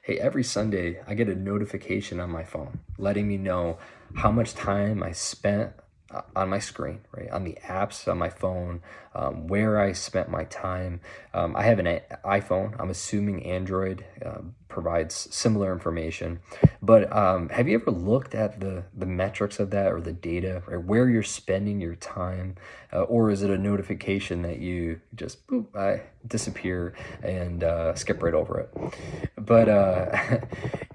Hey, every Sunday I get a notification on my phone letting me know how much time I spent on my screen, right? On the apps on my phone, where I spent my time. I have an iPhone. I'm assuming Android provides similar information. But have you ever looked at the metrics of that or the data, right? Where you're spending your time? Or is it a notification that you just boop, disappear and skip right over it? But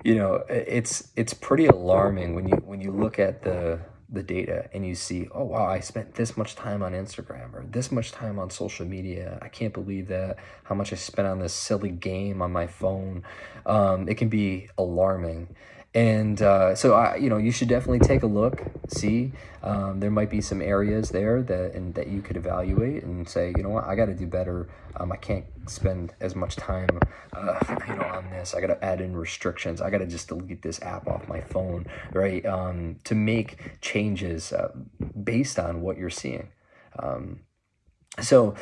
it's pretty alarming when you look at the data and you see, oh wow, I spent this much time on Instagram or this much time on social media. I can't believe that, how much I spent on this silly game on my phone. It can be alarming. And you should definitely take a look, see. There might be some areas there that you could evaluate and say, you know what, I got to do better. I can't spend as much time, on this. I got to add in restrictions. I got to just delete this app off my phone, right? To make changes based on what you're seeing. So,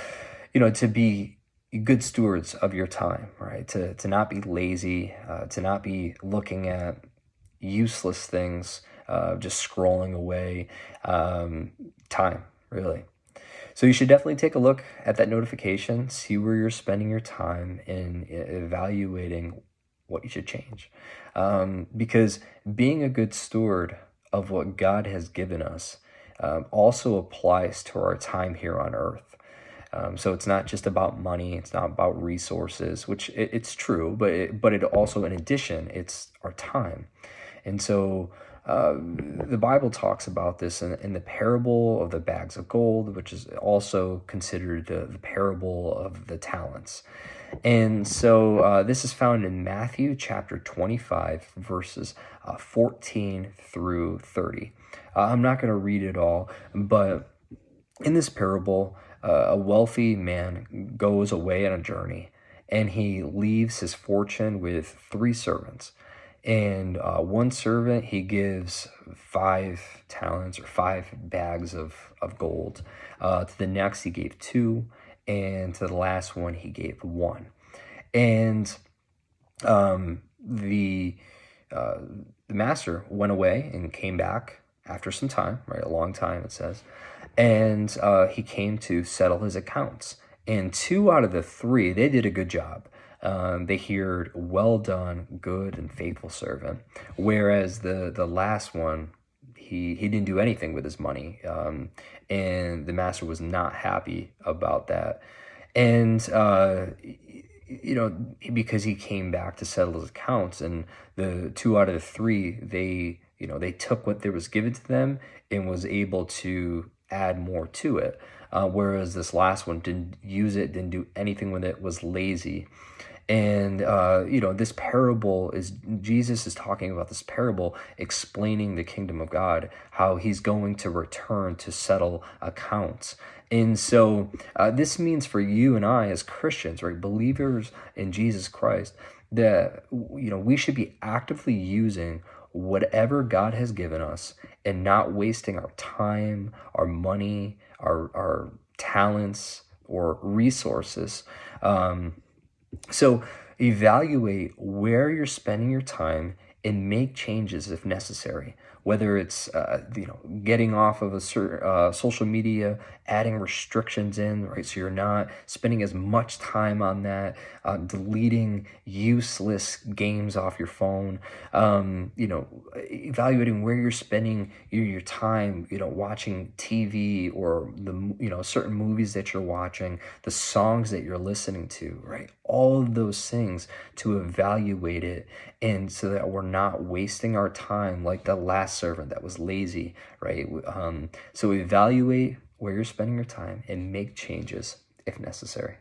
to be good stewards of your time, right? To not be lazy, to not be looking at useless things, just scrolling away time, really. So you should definitely take a look at that notification, see where you're spending your time, and evaluating what you should change. Because being a good steward of what God has given us also applies to our time here on earth. So it's not just about money, it's not about resources, which it's true, but it also, in addition, it's our time. And so the Bible talks about this in the parable of the bags of gold, which is also considered the parable of the talents. And so this is found in Matthew chapter 25, verses 14 through 30. I'm not going to read it all, but in this parable, a wealthy man goes away on a journey and he leaves his fortune with three servants. And one servant, he gives 5 talents or 5 bags of gold. To the next, he gave 2. And to the last one, he gave 1. And the master went away and came back after some time, right? A long time, it says. And he came to settle his accounts. And 2 out of the 3, they did a good job. They heard, "Well done, good and faithful servant." Whereas the last one, he didn't do anything with his money, and the master was not happy about that. And because he came back to settle his accounts, and the 2 out of the 3, they took what there was given to them and was able to add more to it. Whereas this last one didn't use it, didn't do anything with it, was lazy. And, this parable Jesus is talking about this parable, explaining the kingdom of God, how he's going to return to settle accounts. And so this means for you and I as Christians, right, believers in Jesus Christ, that, we should be actively using whatever God has given us and not wasting our time, our money, our talents, or resources. So evaluate where you're spending your time and make changes if necessary. Whether it's getting off of a certain social media, adding restrictions in, right? So you're not spending as much time on that, deleting useless games off your phone. Evaluating where you're spending your time. Watching TV or the certain movies that you're watching, the songs that you're listening to, right? All of those things to evaluate it, and so that we're not wasting our time like the last servant that was lazy, right? So evaluate where you're spending your time and make changes if necessary.